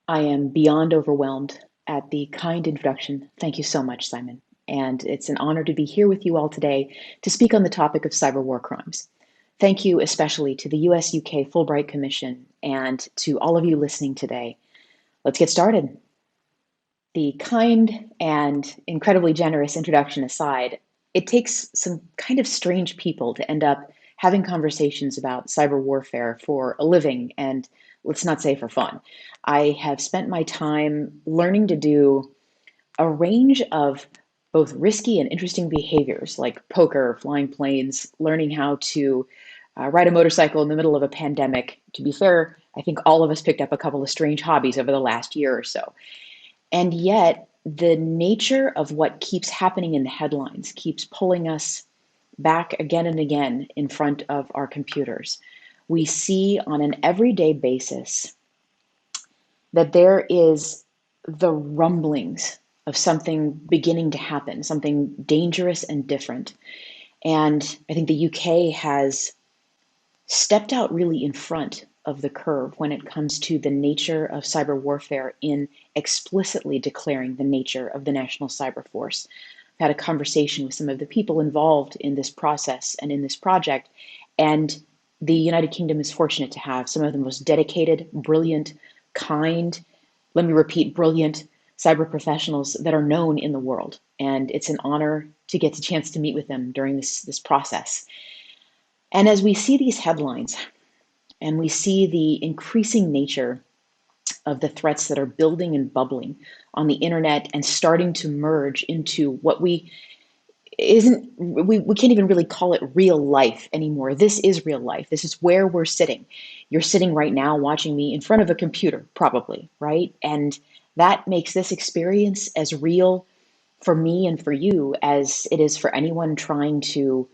I am beyond overwhelmed at the kind introduction. Thank you so much, Simon. And it's an honor to be here with you all today to speak on the topic of cyber war crimes. Thank you especially to the US UK Fulbright Commission and to all of you listening today. Let's get started. The kind and incredibly generous introduction aside, it takes some kind of strange people to end up having conversations about cyber warfare for a living and let's not say for fun. I have spent my time learning to do a range of both risky and interesting behaviors like poker, flying planes, learning how to ride a motorcycle in the middle of a pandemic. To be fair, I think all of us picked up a couple of strange hobbies over the last year or so. And yet, the nature of what keeps happening in the headlines keeps pulling us back again and again in front of our computers. We see on an everyday basis that there is the rumblings of something beginning to happen, something dangerous and different. And I think the UK has stepped out really in front of the curve when it comes to the nature of cyber warfare in explicitly declaring the nature of the National Cyber Force. I've had a conversation with some of the people involved in this process and in this project, and the United Kingdom is fortunate to have some of the most dedicated, brilliant, kind, let me repeat, brilliant cyber professionals that are known in the world. And it's an honor to get the chance to meet with them during this process. And as we see these headlines and we see the increasing nature of the threats that are building and bubbling on the internet and starting to merge into what we can't even really call it real life anymore. This is real life. This is where we're sitting. You're sitting right now watching me in front of a computer, probably, right? And that makes this experience as real for me and for you as it is for anyone trying to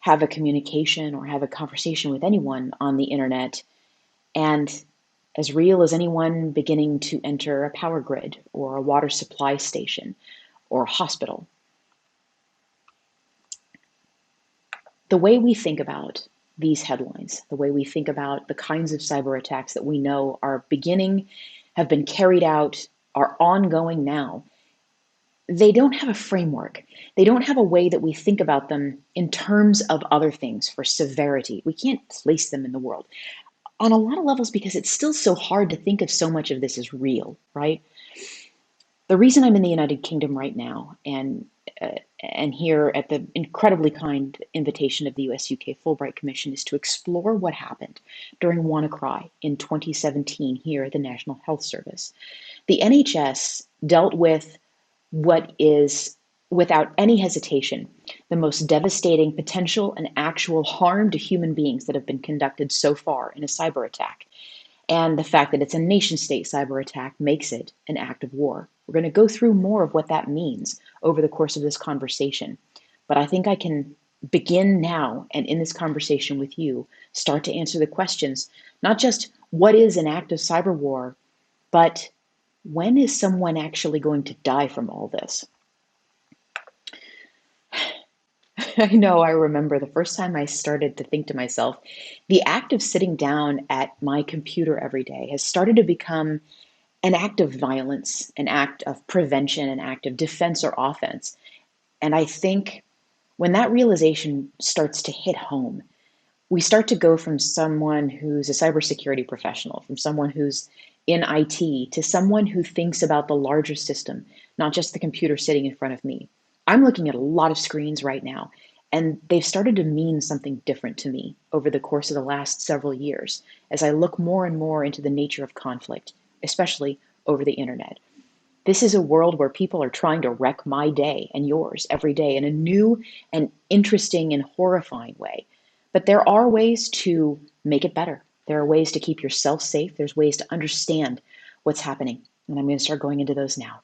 have a communication or have a conversation with anyone on the internet, and as real as anyone beginning to enter a power grid or a water supply station or a hospital. The way we think about these headlines, the way we think about the kinds of cyber attacks that we know are beginning, have been carried out, are ongoing now, they don't have a framework. They don't have a way that we think about them in terms of other things for severity. We can't place them in the world on a lot of levels because it's still so hard to think of so much of this as real, right? The reason I'm in the United Kingdom right now and here at the incredibly kind invitation of the US UK Fulbright Commission is to explore what happened during WannaCry in 2017 here at the National Health Service. The NHS dealt with what is, without any hesitation, the most devastating potential and actual harm to human beings that have been conducted so far in a cyber attack. And the fact that it's a nation state cyber attack makes it an act of war. We're going to go through more of what that means over the course of this conversation. But I think I can begin now and in this conversation with you, start to answer the questions, not just what is an act of cyber war, but when is someone actually going to die from all this? I know I remember the first time I started to think to myself, the act of sitting down at my computer every day has started to become an act of violence, an act of prevention, an act of defense or offense. And I think when that realization starts to hit home, we start to go from someone who's a cybersecurity professional, from someone who's in IT, to someone who thinks about the larger system, not just the computer sitting in front of me. I'm looking at a lot of screens right now, and they've started to mean something different to me over the course of the last several years as I look more and more into the nature of conflict, especially over the internet. This is a world where people are trying to wreck my day and yours every day in a new and interesting and horrifying way. But there are ways to make it better. There are ways to keep yourself safe. There's ways to understand what's happening. And I'm going to start going into those now.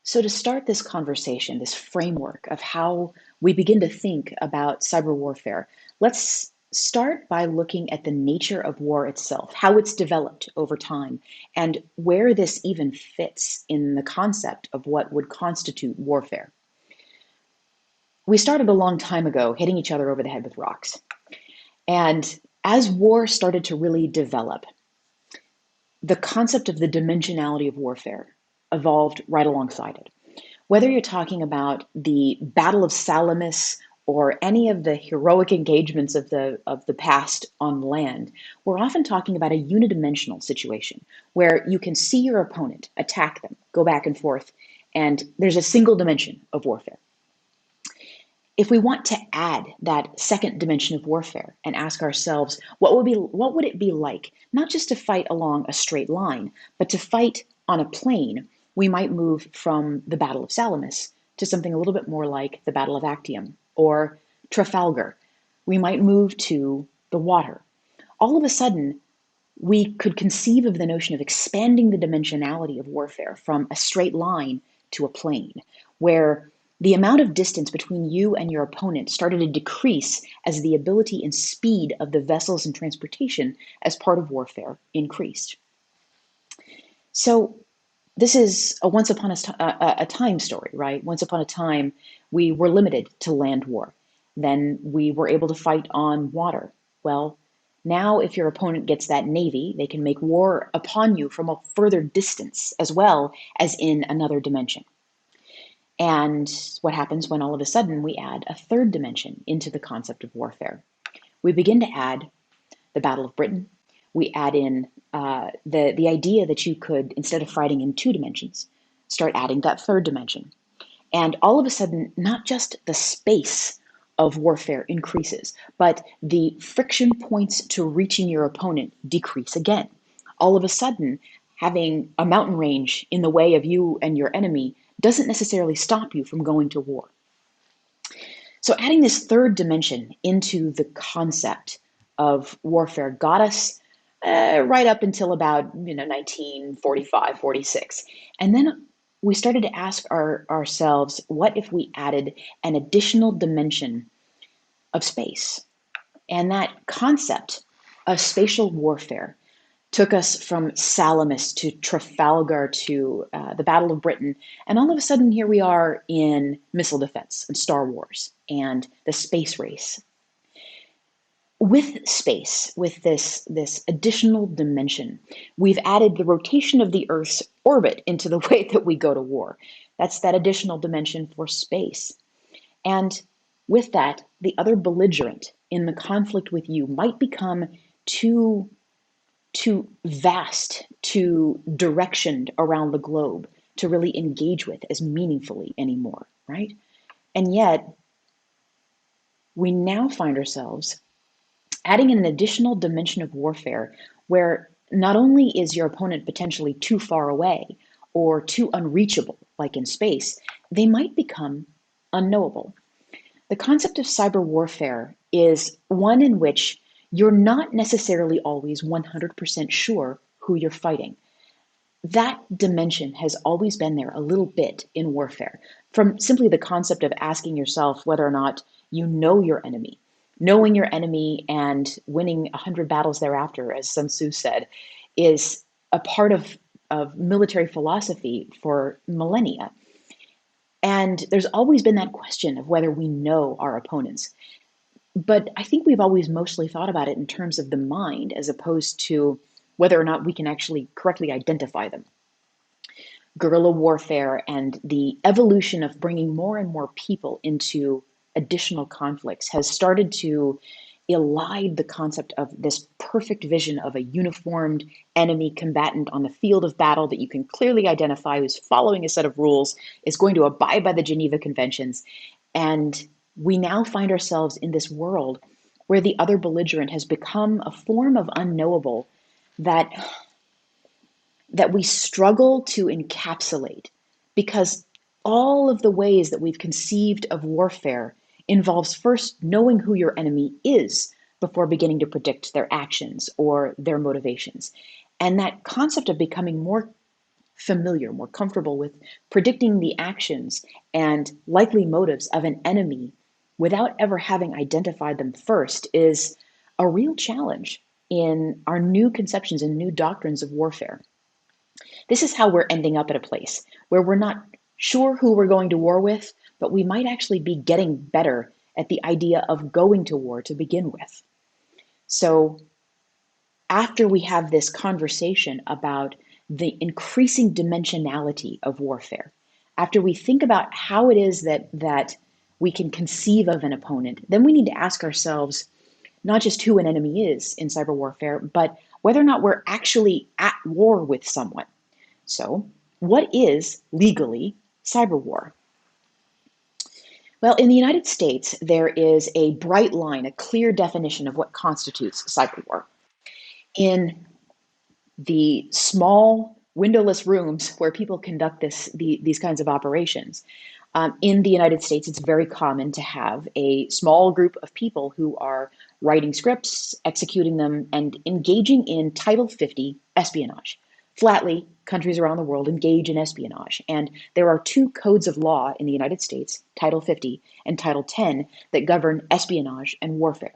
So to start this conversation, this framework of how we begin to think about cyber warfare, let's start by looking at the nature of war itself, how it's developed over time, and where this even fits in the concept of what would constitute warfare. We started a long time ago hitting each other over the head with rocks. And as war started to really develop, the concept of the dimensionality of warfare evolved right alongside it. Whether you're talking about the Battle of Salamis or any of the heroic engagements of the past on land, we're often talking about a unidimensional situation where you can see your opponent, attack them, go back and forth, and there's a single dimension of warfare. If we want to add that second dimension of warfare and ask ourselves, what would it be like, not just to fight along a straight line, but to fight on a plane, we might move from the Battle of Salamis to something a little bit more like the Battle of Actium or Trafalgar. We might move to the water. All of a sudden, we could conceive of the notion of expanding the dimensionality of warfare from a straight line to a plane, where the amount of distance between you and your opponent started to decrease as the ability and speed of the vessels and transportation as part of warfare increased. So this is a once upon a time story, right? Once upon a time, we were limited to land war. Then we were able to fight on water. Well, now if your opponent gets that navy, they can make war upon you from a further distance as well as in another dimension. And what happens when all of a sudden we add a third dimension into the concept of warfare? We begin to add the Battle of Britain. We add in the idea that you could, instead of fighting in two dimensions, start adding that third dimension. And all of a sudden, not just the space of warfare increases, but the friction points to reaching your opponent decrease again. All of a sudden, having a mountain range in the way of you and your enemy doesn't necessarily stop you from going to war. So adding this third dimension into the concept of warfare got us right up until about 1945, 46. And then we started to ask ourselves, what if we added an additional dimension of space? And that concept of spatial warfare took us from Salamis to Trafalgar to the Battle of Britain. And all of a sudden, here we are in missile defense and Star Wars and the space race. With space, with this additional dimension, we've added the rotation of the Earth's orbit into the way that we go to war. That's that additional dimension for space. And with that, the other belligerent in the conflict with you might become too vast, too directioned around the globe to really engage with as meaningfully anymore, right? And yet, we now find ourselves adding in an additional dimension of warfare where not only is your opponent potentially too far away or too unreachable, like in space, they might become unknowable. The concept of cyber warfare is one in which you're not necessarily always 100% sure who you're fighting. That dimension has always been there a little bit in warfare, from simply the concept of asking yourself whether or not you know your enemy. Knowing your enemy and winning 100 battles thereafter, as Sun Tzu said, is a part of military philosophy for millennia. And there's always been that question of whether we know our opponents. But I think we've always mostly thought about it in terms of the mind as opposed to whether or not we can actually correctly identify them. Guerrilla warfare and the evolution of bringing more and more people into additional conflicts has started to elide the concept of this perfect vision of a uniformed enemy combatant on the field of battle that you can clearly identify, who's following a set of rules, is going to abide by the Geneva Conventions. And we now find ourselves in this world where the other belligerent has become a form of unknowable that we struggle to encapsulate, because all of the ways that we've conceived of warfare involves first knowing who your enemy is before beginning to predict their actions or their motivations. And that concept of becoming more familiar, more comfortable with predicting the actions and likely motives of an enemy without ever having identified them first is a real challenge in our new conceptions and new doctrines of warfare. This is how we're ending up at a place where we're not sure who we're going to war with, but we might actually be getting better at the idea of going to war to begin with. So after we have this conversation about the increasing dimensionality of warfare, after we think about how it is that we can conceive of an opponent, then we need to ask ourselves not just who an enemy is in cyber warfare, but whether or not we're actually at war with someone. So, what is legally cyber war? Well, in the United States, there is a bright line, a clear definition of what constitutes cyber war. In the small windowless rooms where people conduct these kinds of operations, in the United States, it's very common to have a small group of people who are writing scripts, executing them, and engaging in Title 50 espionage. Flatly, countries around the world engage in espionage, and there are two codes of law in the United States, Title 50 and Title 10, that govern espionage and warfare.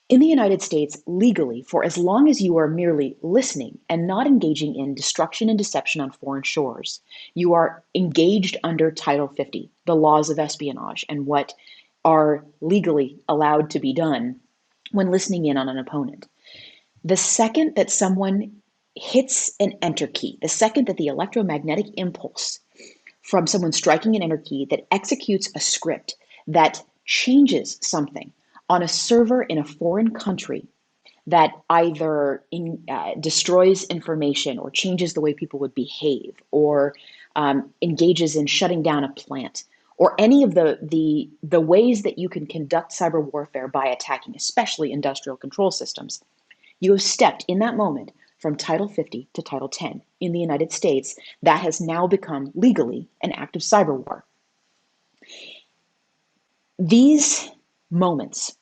In the United States, legally, for as long as you are merely listening and not engaging in destruction and deception on foreign shores, you are engaged under Title 50, the laws of espionage, and what are legally allowed to be done when listening in on an opponent. The second that someone hits an enter key, the second that the electromagnetic impulse from someone striking an enter key that executes a script that changes something on a server in a foreign country, that either destroys information or changes the way people would behave, or engages in shutting down a plant, or any of the ways that you can conduct cyber warfare by attacking, especially industrial control systems, you have stepped in that moment from Title 50 to Title 10. In the United States, that has now become legally an act of cyber war. These moments,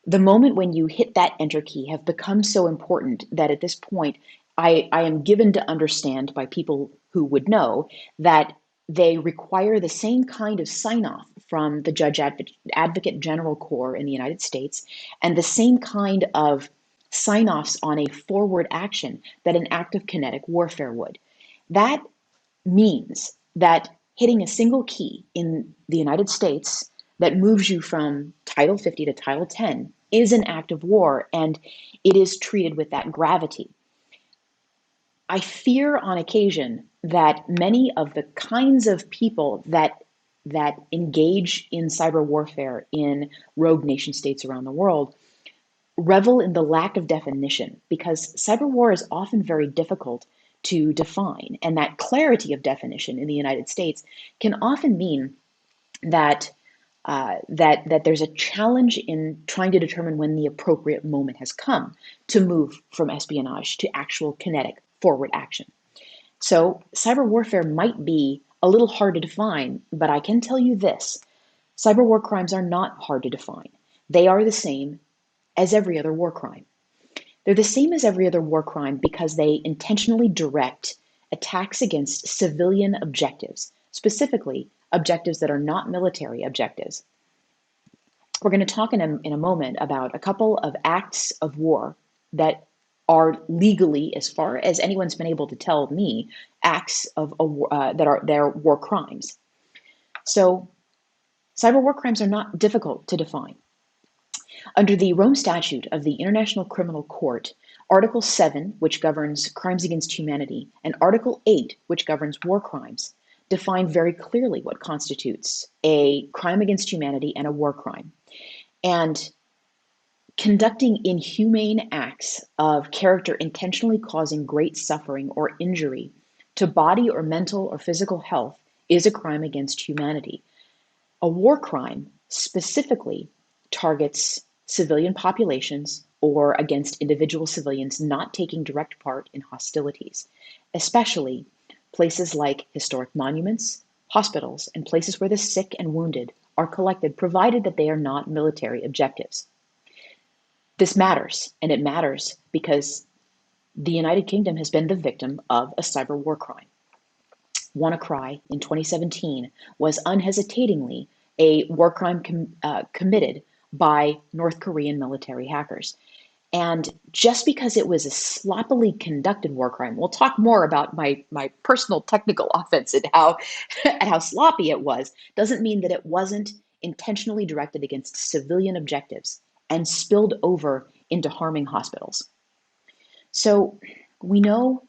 the moment when you hit that enter key, have become so important that at this point, I am given to understand by people who would know that they require the same kind of sign-off from the Judge Advocate General Corps in the United States, and the same kind of sign-offs on a forward action that an act of kinetic warfare would. That means that hitting a single key in the United States that moves you from Title 50 to Title 10 is an act of war, and it is treated with that gravity. I fear on occasion that many of the kinds of people that engage in cyber warfare in rogue nation states around the world revel in the lack of definition, because cyber war is often very difficult to define, and that clarity of definition in the United States can often mean that that there's a challenge in trying to determine when the appropriate moment has come to move from espionage to actual kinetic forward action. So cyber warfare might be a little hard to define, but I can tell you this: cyber war crimes are not hard to define. They are the same as every other war crime. They're the same as every other war crime because they intentionally direct attacks against civilian objectives, specifically objectives that are not military objectives. We're going to talk in a moment about a couple of acts of war that are legally, as far as anyone's been able to tell me, acts of that are war crimes. So cyber war crimes are not difficult to define. Under the Rome Statute of the International Criminal Court, Article 7, which governs crimes against humanity, and Article 8, which governs war crimes, define very clearly what constitutes a crime against humanity and a war crime. And conducting inhumane acts of character intentionally causing great suffering or injury to body or mental or physical health is a crime against humanity. A war crime specifically targets civilian populations or against individual civilians not taking direct part in hostilities, especially places like historic monuments, hospitals, and places where the sick and wounded are collected, provided that they are not military objectives. This matters, and it matters because the United Kingdom has been the victim of a cyber war crime. WannaCry in 2017 was unhesitatingly a war crime committed by North Korean military hackers. And just because it was a sloppily conducted war crime, we'll talk more about my personal technical offense and how sloppy it was, doesn't mean that it wasn't intentionally directed against civilian objectives and spilled over into harming hospitals. So we know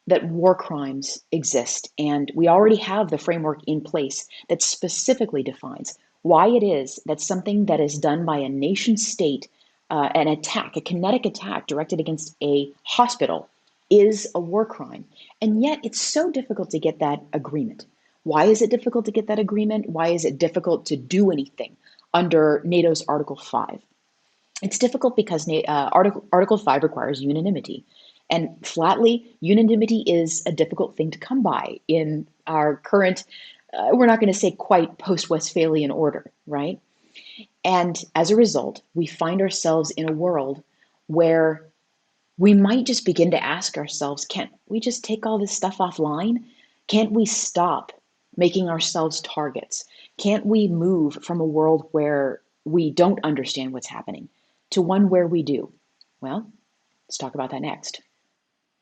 that war crimes exist, and we already have the framework in place that specifically defines why it is that something that is done by a nation state, an attack, a kinetic attack directed against a hospital, is a war crime. And yet it's so difficult to get that agreement. Why is it difficult to get that agreement? Why is it difficult to do anything under NATO's Article 5? It's difficult because Article 5 requires unanimity. And flatly, unanimity is a difficult thing to come by in our current, we're not going to say quite post Westphalian order, right? And as a result, we find ourselves in a world where we might just begin to ask ourselves, can't we just take all this stuff offline? Can't we stop making ourselves targets? Can't we move from a world where we don't understand what's happening to one where we do? Well, let's talk about that next.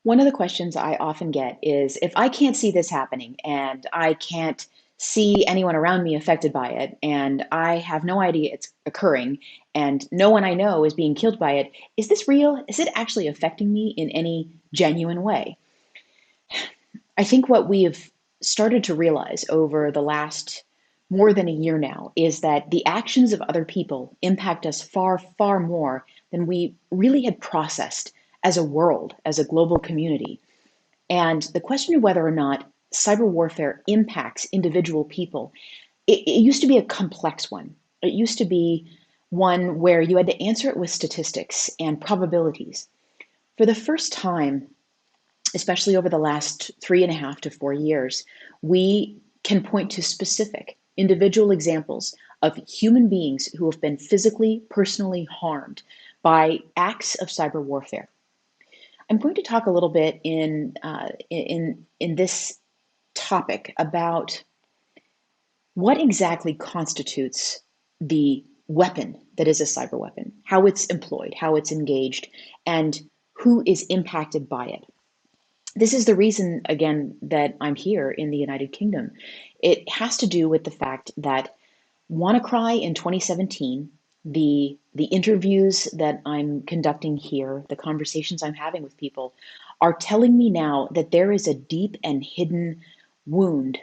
One of the questions I often get is, if I can't see this happening and I can't see anyone around me affected by it, and I have no idea it's occurring, and no one I know is being killed by it, is this real? Is it actually affecting me in any genuine way? I think what we have started to realize over the last more than a year now is that the actions of other people impact us far, far more than we really had processed as a world, as a global community. And the question of whether or not cyber warfare impacts individual people, it used to be a complex one. It used to be one where you had to answer it with statistics and probabilities. For the first time, especially over the last 3.5 to 4 years, we can point to specific individual examples of human beings who have been physically, personally harmed by acts of cyber warfare. I'm going to talk a little bit in this topic about what exactly constitutes the weapon that is a cyber weapon, how it's employed, how it's engaged, and who is impacted by it. This is the reason, again, that I'm here in the United Kingdom. It has to do with the fact that WannaCry in 2017, the interviews that I'm conducting here, the conversations I'm having with people, are telling me now that there is a deep and hidden wound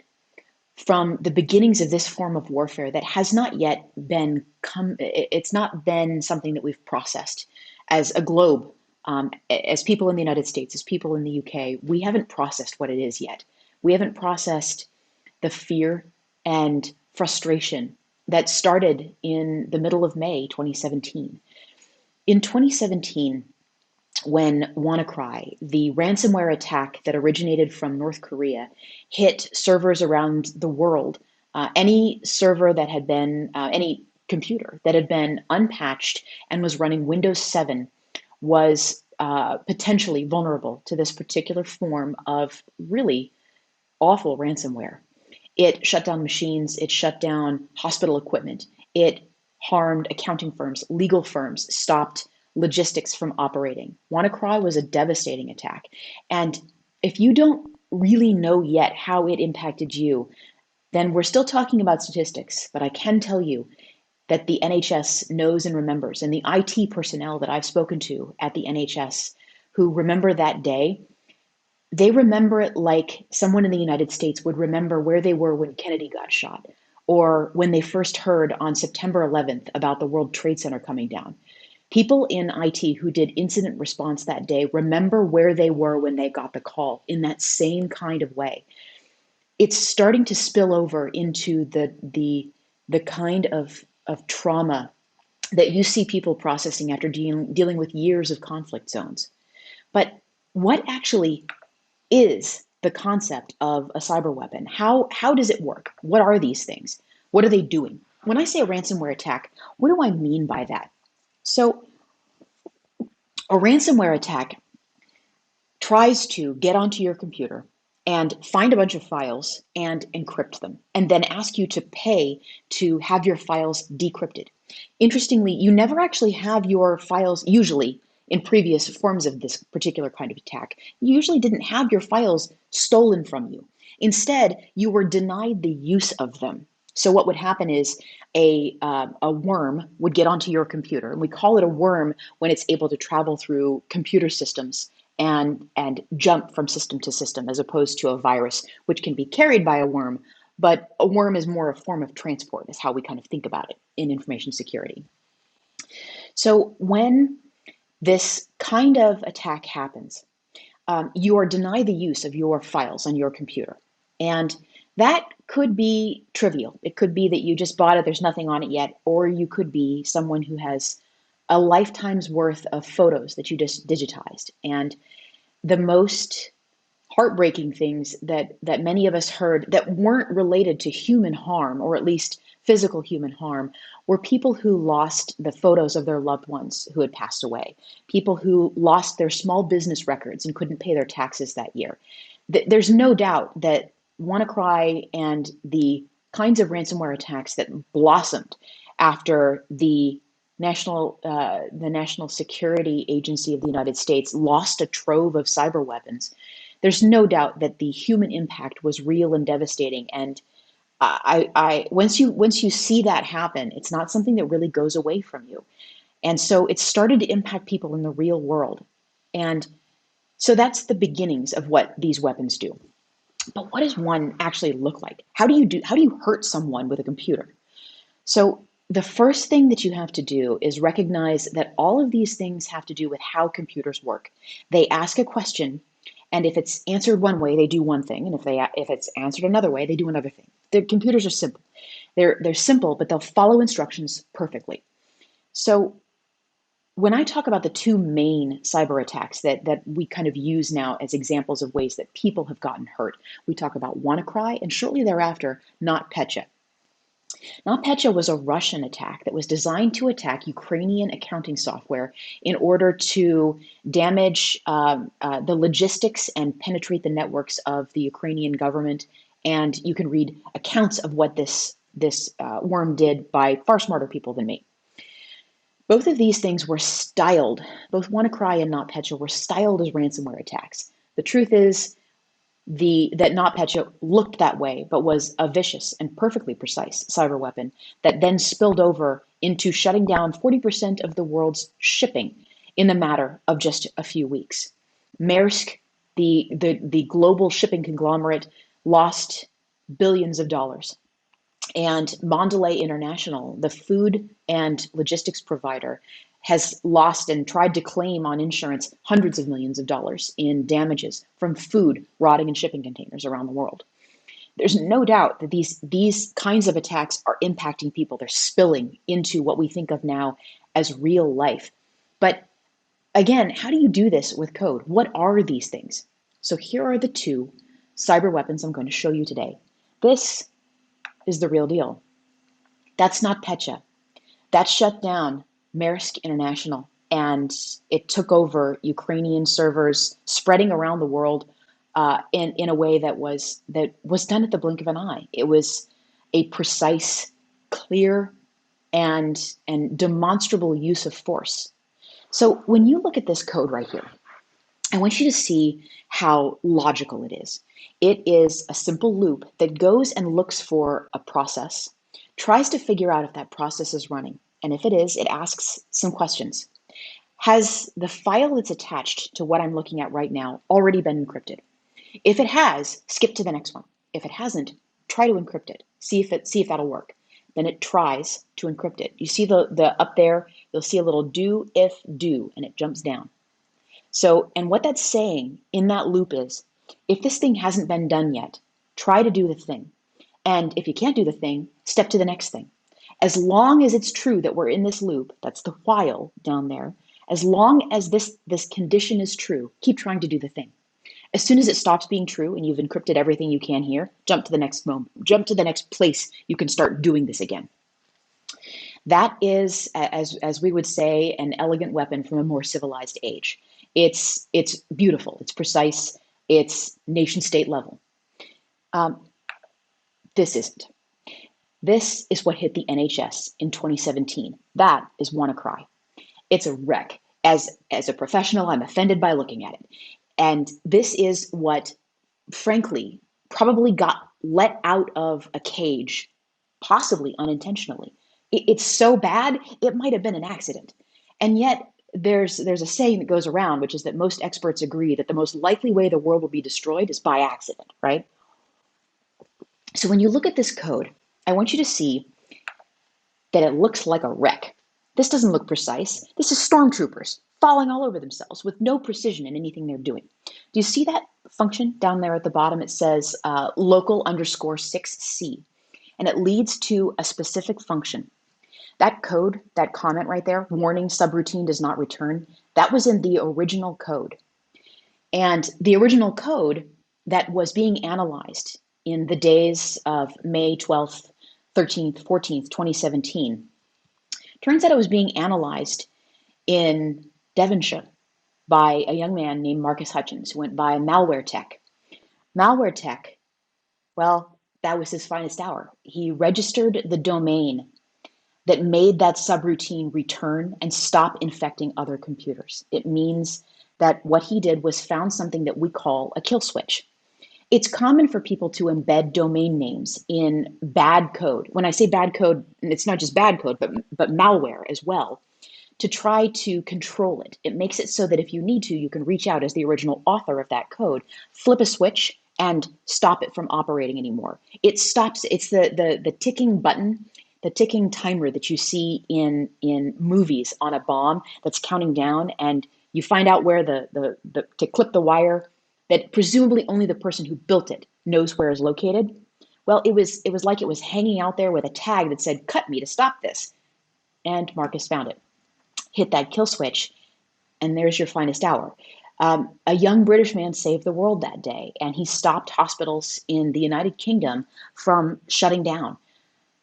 from the beginnings of this form of warfare that has not yet it's not been something that we've processed as a globe, as people in the United States, as people in the UK. We haven't processed what it is yet. We haven't processed the fear and frustration that started in the middle of May 2017. In 2017, when WannaCry, the ransomware attack that originated from North Korea, hit servers around the world, any server that had been, any computer that had been unpatched and was running Windows 7 was potentially vulnerable to this particular form of really awful ransomware. It shut down machines, it shut down hospital equipment, it harmed accounting firms, legal firms, stopped logistics from operating. WannaCry was a devastating attack. And if you don't really know yet how it impacted you, then we're still talking about statistics. But I can tell you that the NHS knows and remembers, and the IT personnel that I've spoken to at the NHS who remember that day, they remember it like someone in the United States would remember where they were when Kennedy got shot, or when they first heard on September 11th about the World Trade Center coming down. People in IT who did incident response that day remember where they were when they got the call in that same kind of way. It's starting to spill over into the kind of trauma that you see people processing after dealing with years of conflict zones. But what actually is the concept of a cyber weapon? How does it work? What are these things? What are they doing? When I say a ransomware attack, what do I mean by that? So a ransomware attack tries to get onto your computer and find a bunch of files and encrypt them, and then ask you to pay to have your files decrypted. Interestingly, you never actually have your files, usually in previous forms of this particular kind of attack, you usually didn't have your files stolen from you. Instead, you were denied the use of them. So what would happen is a worm would get onto your computer, and we call it a worm when it's able to travel through computer systems and jump from system to system, as opposed to a virus, which can be carried by a worm. But a worm is more a form of transport, is how we kind of think about it in information security. So when this kind of attack happens, you are denied the use of your files on your computer. And that could be trivial. It could be that you just bought it, there's nothing on it yet, or you could be someone who has a lifetime's worth of photos that you just digitized. And the most heartbreaking things that many of us heard that weren't related to human harm, or at least physical human harm, were people who lost the photos of their loved ones who had passed away, people who lost their small business records and couldn't pay their taxes that year. There's no doubt that WannaCry and the kinds of ransomware attacks that blossomed after the National Security Agency of the United States lost a trove of cyber weapons. There's no doubt that the human impact was real and devastating. And once you see that happen, it's not something that really goes away from you. And so it started to impact people in the real world. And so that's the beginnings of what these weapons do. But what does one actually look like? How do you hurt someone with a computer? So the first thing that you have to do is recognize that all of these things have to do with how computers work. They ask a question, and if it's answered one way, they do one thing, and if it's answered another way, they do another thing. The computers are simple. They're simple, but they'll follow instructions perfectly. So when I talk about the two main cyber attacks that we kind of use now as examples of ways that people have gotten hurt, we talk about WannaCry, and shortly thereafter, NotPetya. NotPetya was a Russian attack that was designed to attack Ukrainian accounting software in order to damage the logistics and penetrate the networks of the Ukrainian government. And you can read accounts of what this worm did by far smarter people than me. Both of these things were styled, both WannaCry and NotPetya were styled as ransomware attacks. The truth is that NotPetya looked that way, but was a vicious and perfectly precise cyber weapon that then spilled over into shutting down 40% of the world's shipping in a matter of just a few weeks. Maersk, the global shipping conglomerate, lost billions of dollars. And Mondelez International, the food and logistics provider, has lost and tried to claim on insurance hundreds of millions of dollars in damages from food rotting in shipping containers around the world. There's no doubt that these kinds of attacks are impacting people. They're spilling into what we think of now as real life. But again, how do you do this with code? What are these things? So here are the two cyber weapons I'm going to show you today. This is the real deal. That's NotPetya. That shut down Maersk International, and it took over Ukrainian servers, spreading around the world in a way that was done at the blink of an eye. It was a precise, clear, and demonstrable use of force. So when you look at this code right here, I want you to see how logical it is. It is a simple loop that goes and looks for a process, tries to figure out if that process is running. And if it is, it asks some questions. Has the file that's attached to what I'm looking at right now already been encrypted? If it has, skip to the next one. If it hasn't, try to encrypt it. See if that'll work. Then it tries to encrypt it. You see the up there, you'll see a little do, if, do, and it jumps down. So, and what that's saying in that loop is, if this thing hasn't been done yet, try to do the thing. And if you can't do the thing, step to the next thing. As long as it's true that we're in this loop, that's the while down there, as long as this condition is true, keep trying to do the thing. As soon as it stops being true and you've encrypted everything you can here, jump to the next moment, jump to the next place you can start doing this again. That is, as we would say, an elegant weapon from a more civilized age. It's beautiful, it's precise, it's nation state level. This isn't. This is what hit the NHS in 2017. That is WannaCry. It's a wreck. As a professional, I'm offended by looking at it. And this is what, frankly, probably got let out of a cage, possibly unintentionally. It's so bad, it might have been an accident. And yet, there's a saying that goes around, which is that most experts agree that the most likely way the world will be destroyed is by accident, right? So when you look at this code, I want you to see that it looks like a wreck. This doesn't look precise. This is stormtroopers falling all over themselves with no precision in anything they're doing. Do you see that function down there at the bottom? It says local underscore 6C, and it leads to a specific function. That code, that comment right there, warning subroutine does not return, that was in the original code. And the original code that was being analyzed in the days of May 12th, 13th, 14th, 2017, turns out it was being analyzed in Devonshire by a young man named Marcus Hutchins, who went by Malware Tech. Malware Tech, well, that was his finest hour. He registered the domain that made that subroutine return and stop infecting other computers. It means that what he did was found something that we call a kill switch. It's common for people to embed domain names in bad code. When I say bad code, it's not just bad code, but malware as well, to try to control it. It makes it so that if you need to, you can reach out as the original author of that code, flip a switch, and stop it from operating anymore. It stops, it's the ticking button, the ticking timer that you see in movies on a bomb that's counting down, and you find out where to clip the wire that presumably only the person who built it knows where is located. Well, it was like it was hanging out there with a tag that said, "Cut me to stop this." And Marcus found it. Hit that kill switch, and there's your finest hour. A young British man saved the world that day, and he stopped hospitals in the United Kingdom from shutting down.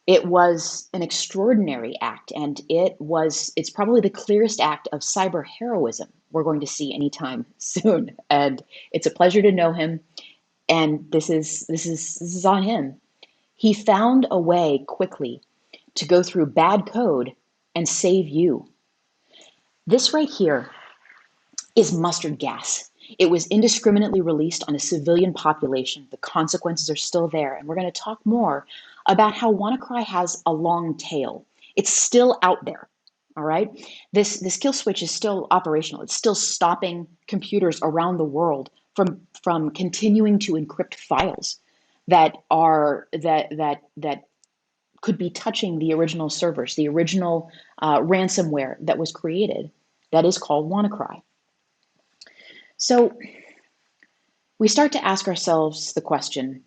It was an extraordinary act, and it's probably the clearest act of cyber heroism we're going to see anytime soon. And it's a pleasure to know him, and this is on him. He found a way quickly to go through bad code and save you. This right here is mustard gas. It was indiscriminately released on a civilian population. The consequences are still there. And we're going to talk more about how WannaCry has a long tail. It's still out there. All right. This kill switch is still operational. It's still stopping computers around the world from continuing to encrypt files that could be touching the original servers, the original ransomware that was created, that is called WannaCry. So we start to ask ourselves the question,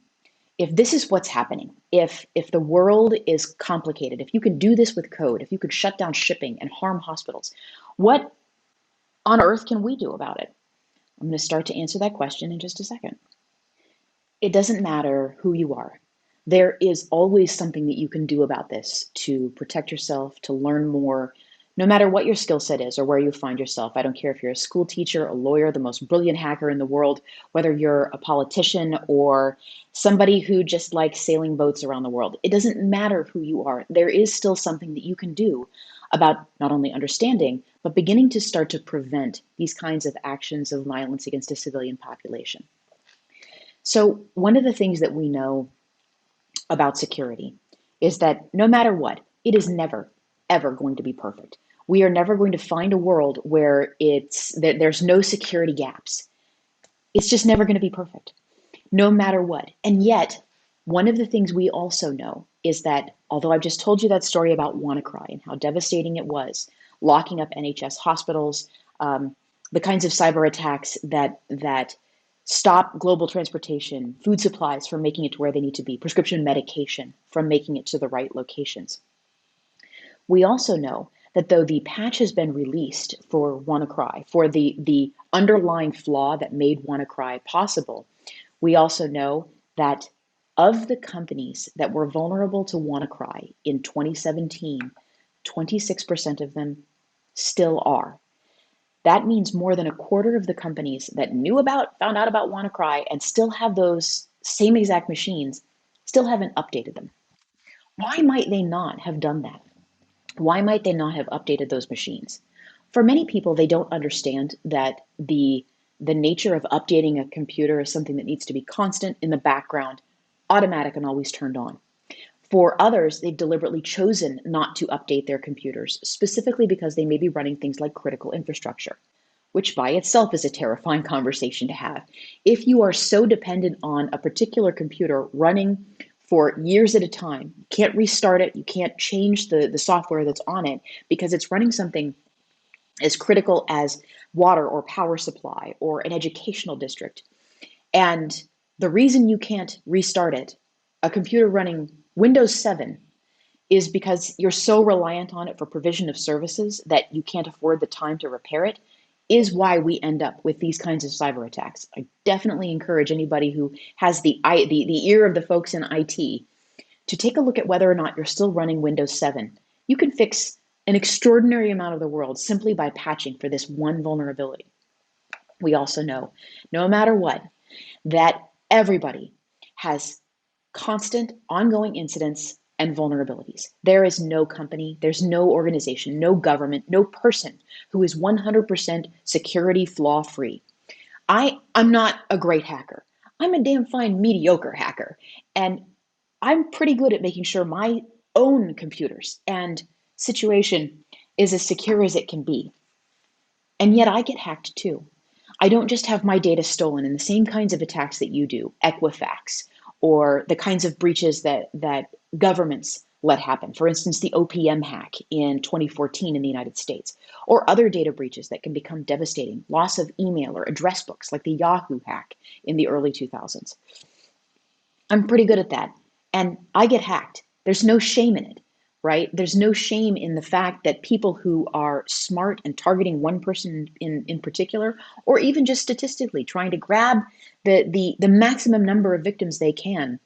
if this is what's happening, if the world is complicated, if you can do this with code, if you could shut down shipping and harm hospitals, what on earth can we do about it? I'm going to start to answer that question in just a second. It doesn't matter who you are. There is always something that you can do about this to protect yourself, to learn more, no matter what your skill set is or where you find yourself. I don't care if you're a school teacher, a lawyer, the most brilliant hacker in the world, whether you're a politician or somebody who just likes sailing boats around the world. It doesn't matter who you are. There is still something that you can do about not only understanding, but beginning to start to prevent these kinds of actions of violence against a civilian population. So one of the things that we know about security is that no matter what, it is never, ever going to be perfect. We are never going to find a world where there's no security gaps. It's just never going to be perfect, no matter what. And yet, one of the things we also know is that, although I've just told you that story about WannaCry and how devastating it was, locking up NHS hospitals, the kinds of cyber attacks that stop global transportation, food supplies from making it to where they need to be, prescription medication from making it to the right locations. We also know that though the patch has been released for WannaCry, for the underlying flaw that made WannaCry possible, we also know that of the companies that were vulnerable to WannaCry in 2017, 26% of them still are. That means more than a quarter of the companies that found out about WannaCry and still have those same exact machines, still haven't updated them. Why might they not have done that? Why might they not have updated those machines? For many people, they don't understand that the nature of updating a computer is something that needs to be constant in the background, automatic and always turned on. For others, they've deliberately chosen not to update their computers, specifically because they may be running things like critical infrastructure, which by itself is a terrifying conversation to have. If you are so dependent on a particular computer running for years at a time, you can't restart it, you can't change the software that's on it because it's running something as critical as water or power supply or an educational district. And the reason you can't restart it, a computer running Windows 7, is because you're so reliant on it for provision of services that you can't afford the time to repair it, is why we end up with these kinds of cyber attacks. I definitely encourage anybody who has the ear of the folks in IT to take a look at whether or not you're still running Windows 7. You can fix an extraordinary amount of the world simply by patching for this one vulnerability. We also know, no matter what, that everybody has constant, ongoing incidents and vulnerabilities. There is no company, there's no organization, no government, no person who is 100% security flaw free. I'm not a great hacker. I'm a damn fine mediocre hacker. And I'm pretty good at making sure my own computers and situation is as secure as it can be. And yet I get hacked too. I don't just have my data stolen in the same kinds of attacks that you do, Equifax, or the kinds of breaches that governments let happen. For instance, the OPM hack in 2014 in the United States, or other data breaches that can become devastating, loss of email or address books like the Yahoo hack in the early 2000s. I'm pretty good at that. And I get hacked. There's no shame in it, right? There's no shame in the fact that people who are smart and targeting one person in particular, or even just statistically trying to grab the maximum number of victims they can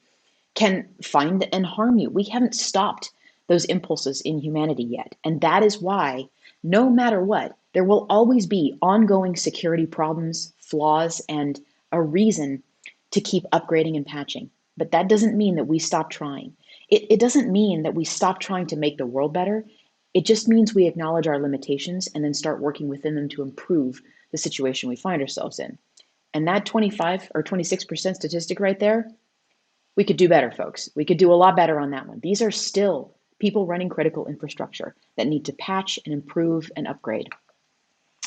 find and harm you. We haven't stopped those impulses in humanity yet. And that is why, no matter what, there will always be ongoing security problems, flaws, and a reason to keep upgrading and patching. But that doesn't mean that we stop trying. It doesn't mean that we stop trying to make the world better. It just means we acknowledge our limitations and then start working within them to improve the situation we find ourselves in. And that 25 or 26% statistic right there, we could do better, folks. We could do a lot better on that one. These are still people running critical infrastructure that need to patch and improve and upgrade.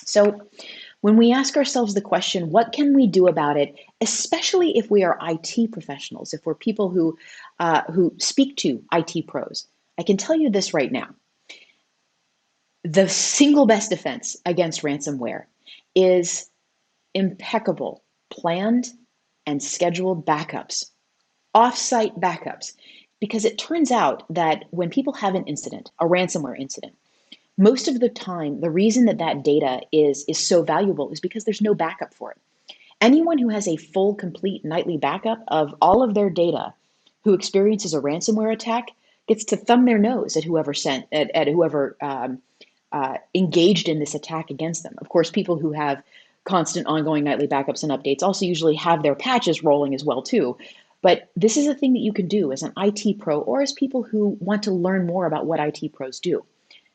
So when we ask ourselves the question, what can we do about it, especially if we are IT professionals, if we're people who speak to IT pros, I can tell you this right now. The single best defense against ransomware is impeccable, planned and scheduled backups, off-site backups, because it turns out that when people have an incident, a ransomware incident, most of the time, the reason that data is so valuable is because there's no backup for it. Anyone who has a full, complete nightly backup of all of their data who experiences a ransomware attack gets to thumb their nose at whoever engaged in this attack against them. Of course, people who have constant, ongoing nightly backups and updates also usually have their patches rolling as well too. But this is a thing that you can do as an IT pro or as people who want to learn more about what IT pros do.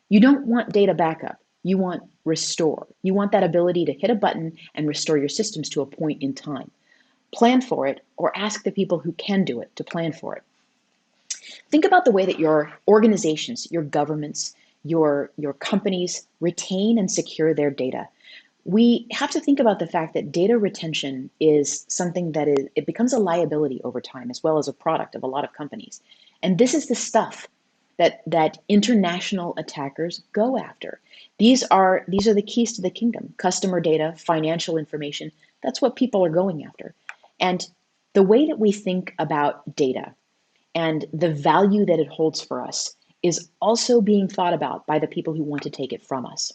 You don't want data backup. You want restore. You want that ability to hit a button and restore your systems to a point in time. Plan for it or ask the people who can do it to plan for it. Think about the way that your organizations, your governments, your companies retain and secure their data. We have to think about the fact that data retention is something that it becomes a liability over time as well as a product of a lot of companies. And this is the stuff that international attackers go after. These are the keys to the kingdom: customer data, financial information. That's what people are going after. And the way that we think about data and the value that it holds for us is also being thought about by the people who want to take it from us.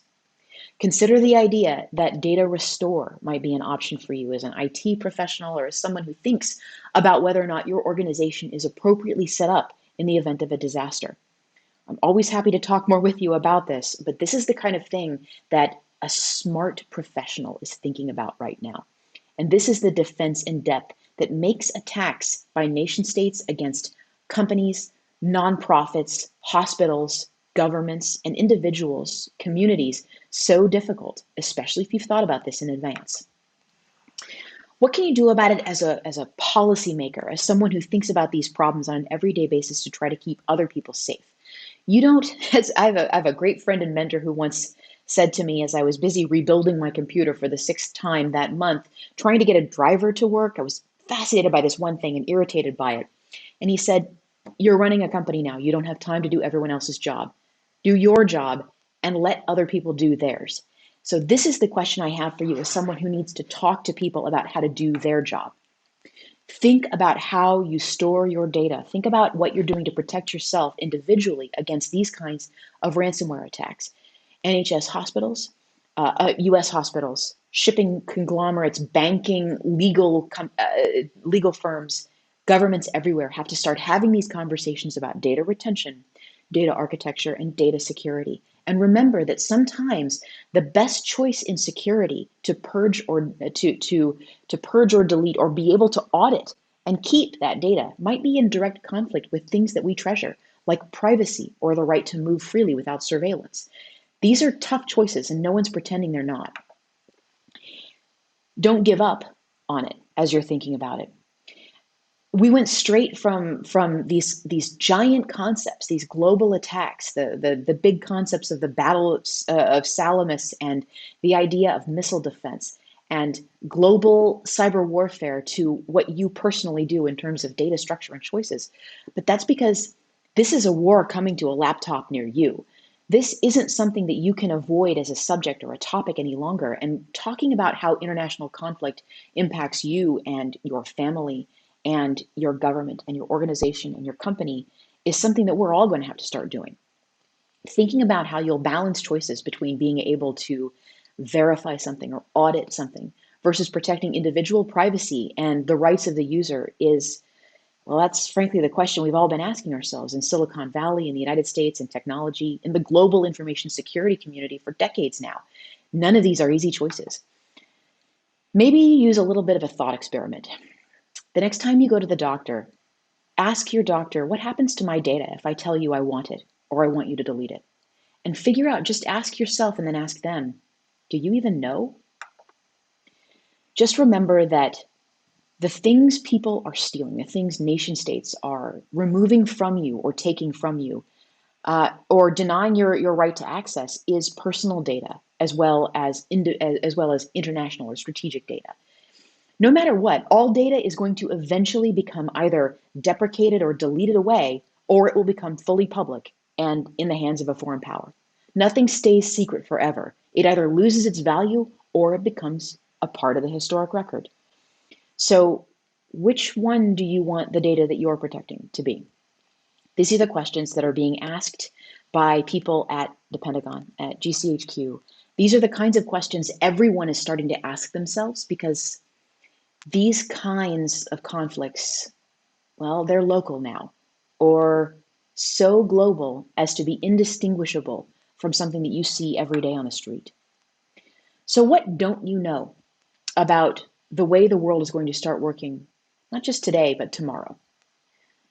Consider the idea that data restore might be an option for you as an IT professional or as someone who thinks about whether or not your organization is appropriately set up in the event of a disaster. I'm always happy to talk more with you about this, but this is the kind of thing that a smart professional is thinking about right now. And this is the defense in depth that makes attacks by nation states against companies, nonprofits, hospitals, governments, and individuals, communities, so difficult, especially if you've thought about this in advance. What can you do about it as a policymaker, as someone who thinks about these problems on an everyday basis to try to keep other people safe? You don't, as I have a great friend and mentor who once said to me as I was busy rebuilding my computer for the sixth time that month, trying to get a driver to work. I was fascinated by this one thing and irritated by it. And he said, "You're running a company now. You don't have time to do everyone else's job. Do your job and let other people do theirs." So, this is the question I have for you as someone who needs to talk to people about how to do their job. Think about how you store your data. Think about what you're doing to protect yourself individually against these kinds of ransomware attacks. NHS hospitals, US hospitals, shipping conglomerates, banking, legal firms, governments everywhere have to start having these conversations about data retention, data architecture, and data security. And remember that sometimes the best choice in security to purge or to purge or delete or be able to audit and keep that data might be in direct conflict with things that we treasure, like privacy or the right to move freely without surveillance. These are tough choices, and no one's pretending they're not. Don't give up on it as you're thinking about it. We went straight from these giant concepts, these global attacks, the big concepts of the Battle of Salamis and the idea of missile defense and global cyber warfare to what you personally do in terms of data structure and choices. But that's because this is a war coming to a laptop near you. This isn't something that you can avoid as a subject or a topic any longer. And talking about how international conflict impacts you and your family and your government and your organization and your company is something that we're all going to have to start doing. Thinking about how you'll balance choices between being able to verify something or audit something versus protecting individual privacy and the rights of the user is, well, that's frankly the question we've all been asking ourselves in Silicon Valley, in the United States, in technology, in the global information security community for decades now. None of these are easy choices. Maybe use a little bit of a thought experiment. The next time you go to the doctor, ask your doctor, what happens to my data if I tell you I want it or I want you to delete it? And figure out, just ask yourself and then ask them, do you even know? Just remember that the things people are stealing, the things nation states are removing from you or taking from you, or denying your right to access is personal data as well as international or strategic data. No matter what, all data is going to eventually become either deprecated or deleted away, or it will become fully public and in the hands of a foreign power. Nothing stays secret forever. It either loses its value or it becomes a part of the historic record. So, which one do you want the data that you're protecting to be? These are the questions that are being asked by people at the Pentagon, at GCHQ. These are the kinds of questions everyone is starting to ask themselves because these kinds of conflicts, well, they're local now, or so global as to be indistinguishable from something that you see every day on the street. So, what don't you know about the way the world is going to start working, not just today, but tomorrow?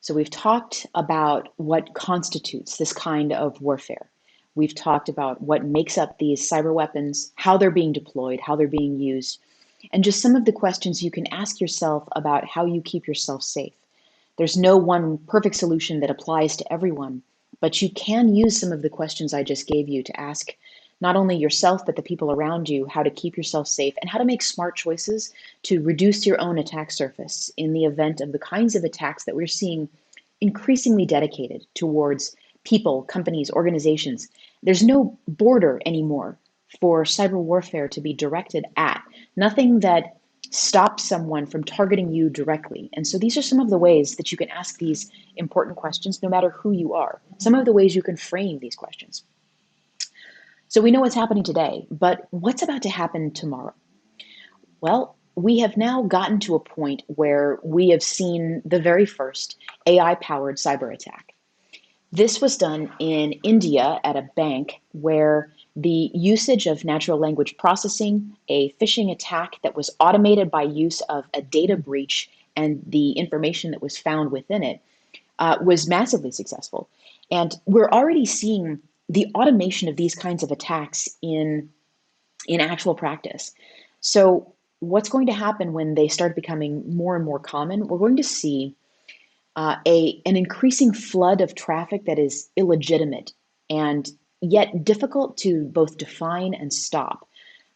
So, we've talked about what constitutes this kind of warfare. We've talked about what makes up these cyber weapons, how they're being deployed, how they're being used, and just some of the questions you can ask yourself about how you keep yourself safe. There's no one perfect solution that applies to everyone, but you can use some of the questions I just gave you to ask not only yourself, but the people around you how to keep yourself safe and how to make smart choices to reduce your own attack surface in the event of the kinds of attacks that we're seeing increasingly dedicated towards people, companies, organizations. There's no border anymore for cyber warfare to be directed at, nothing that stops someone from targeting you directly. And so these are some of the ways that you can ask these important questions, no matter who you are, some of the ways you can frame these questions. So we know what's happening today, but what's about to happen tomorrow? Well, we have now gotten to a point where we have seen the very first AI-powered cyber attack. This was done in India at a bank where the usage of natural language processing, a phishing attack that was automated by use of a data breach and the information that was found within it, was massively successful. And we're already seeing the automation of these kinds of attacks in actual practice. So what's going to happen when they start becoming more and more common, we're going to see an increasing flood of traffic that is illegitimate and yet difficult to both define and stop,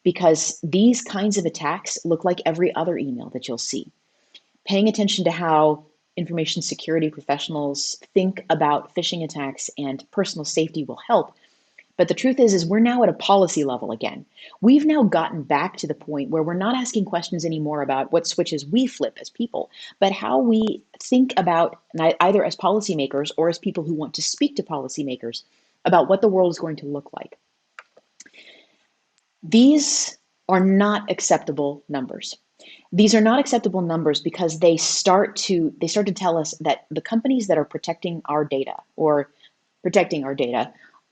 because these kinds of attacks look like every other email that you'll see. Paying attention to how information security professionals think about phishing attacks and personal safety will help. But the truth is we're now at a policy level again. We've now gotten back to the point where we're not asking questions anymore about what switches we flip as people, but how we think about, either as policymakers or as people who want to speak to policymakers, about what the world is going to look like. These are not acceptable numbers. These are not acceptable numbers because they start to tell us that the companies that are protecting our data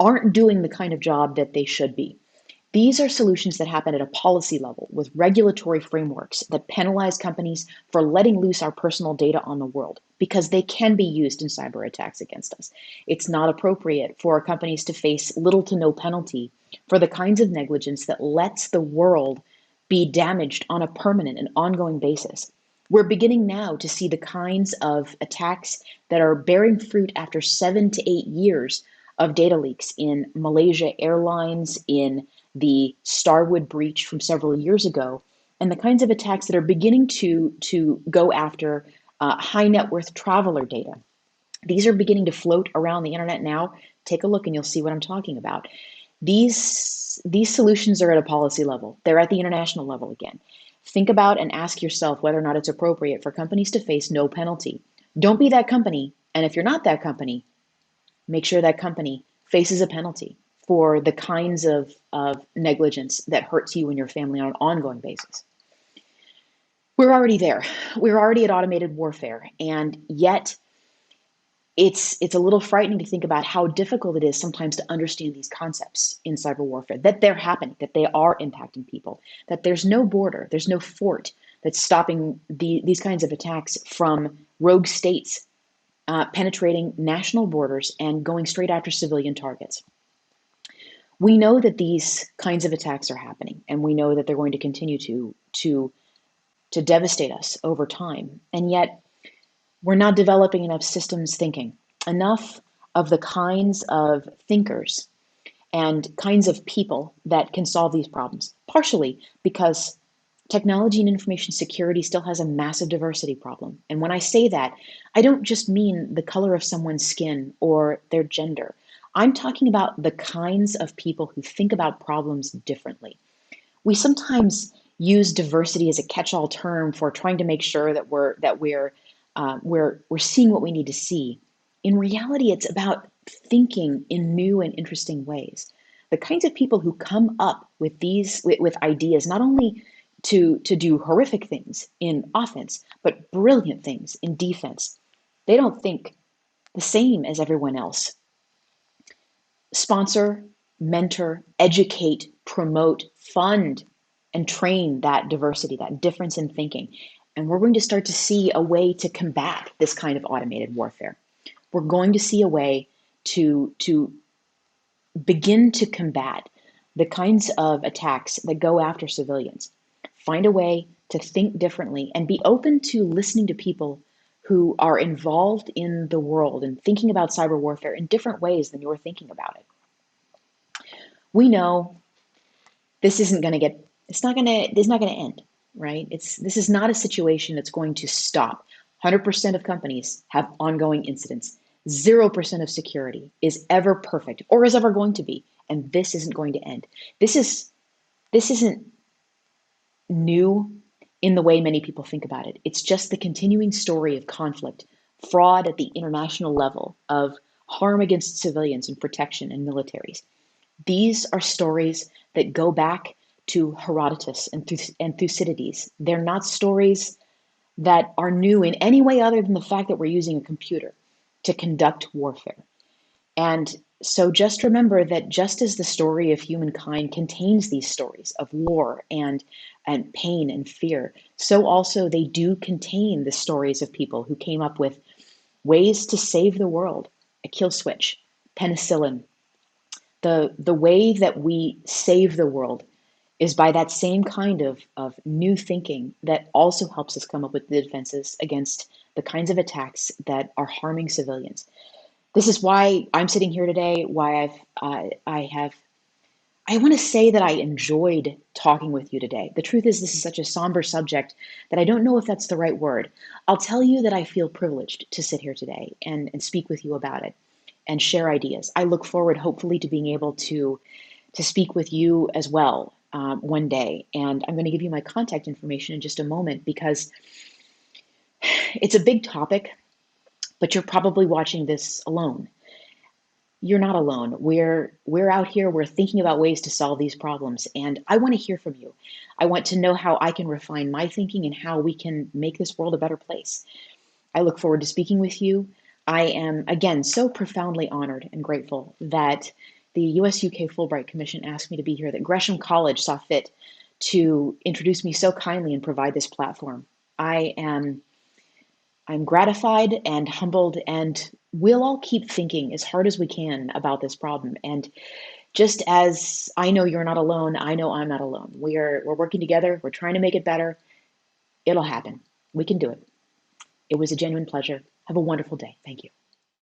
aren't doing the kind of job that they should be. These are solutions that happen at a policy level with regulatory frameworks that penalize companies for letting loose our personal data on the world because they can be used in cyber attacks against us. It's not appropriate for companies to face little to no penalty for the kinds of negligence that lets the world be damaged on a permanent and ongoing basis. We're beginning now to see the kinds of attacks that are bearing fruit after 7 to 8 years of data leaks in Malaysia Airlines, in the Starwood breach from several years ago, and the kinds of attacks that are beginning to go after high net worth traveler data. These are beginning to float around the internet now. Take a look and you'll see what I'm talking about. These solutions are at a policy level. They're at the international level again. Think about and ask yourself whether or not it's appropriate for companies to face no penalty. Don't be that company, and if you're not that company, make sure that company faces a penalty for the kinds of negligence that hurts you and your family on an ongoing basis. We're already there. We're already at automated warfare, and yet it's a little frightening to think about how difficult it is sometimes to understand these concepts in cyber warfare, that they're happening, that they are impacting people, that there's no border, there's no fort that's stopping these kinds of attacks from rogue states penetrating national borders and going straight after civilian targets. We know that these kinds of attacks are happening, and we know that they're going to continue to devastate us over time. And yet, we're not developing enough systems thinking, enough of the kinds of thinkers and kinds of people that can solve these problems, partially because technology and information security still has a massive diversity problem. And when I say that, I don't just mean the color of someone's skin or their gender. I'm talking about the kinds of people who think about problems differently. We sometimes use diversity as a catch-all term for trying to make sure that we're seeing what we need to see. In reality, it's about thinking in new and interesting ways. The kinds of people who come up with ideas, not only to do horrific things in offense, but brilliant things in defense. They don't think the same as everyone else. Sponsor, mentor, educate, promote, fund, and train that diversity, that difference in thinking. And we're going to start to see a way to combat this kind of automated warfare. We're going to see a way to begin to combat the kinds of attacks that go after civilians. Find a way to think differently and be open to listening to people who are involved in the world and thinking about cyber warfare in different ways than you're thinking about it. We know this isn't going to get, it's not going to end, right? This is not a situation that's going to stop. 100% of companies have ongoing incidents. 0% of security is ever perfect or is ever going to be, and this isn't going to end. This isn't new in the way many people think about it. It's just the continuing story of conflict, fraud at the international level, of harm against civilians and protection and militaries. These are stories that go back to Herodotus and Thucydides. They're not stories that are new in any way other than the fact that we're using a computer to conduct warfare. And so just remember that just as the story of humankind contains these stories of war and pain and fear, so also they do contain the stories of people who came up with ways to save the world, a kill switch, penicillin. The way that we save the world is by that same kind of new thinking that also helps us come up with the defenses against the kinds of attacks that are harming civilians. This is why I'm sitting here today, why I want to say that I enjoyed talking with you today. The truth is, this is such a somber subject that I don't know if that's the right word. I'll tell you that I feel privileged to sit here today and speak with you about it and share ideas. I look forward, hopefully, to being able to speak with you as well one day. And I'm going to give you my contact information in just a moment because it's a big topic, but you're probably watching this alone. You're not alone. We're out here, we're thinking about ways to solve these problems, and I want to hear from you. I want to know how I can refine my thinking and how we can make this world a better place. I look forward to speaking with you. I am, again, so profoundly honored and grateful that the US UK Fulbright Commission asked me to be here, that Gresham College saw fit to introduce me so kindly and provide this platform. I'm gratified and humbled, and we'll all keep thinking as hard as we can about this problem. And just as I know you're not alone, I know I'm not alone. We're working together. We're trying to make it better. It'll happen. We can do it. It was a genuine pleasure. Have a wonderful day. Thank you.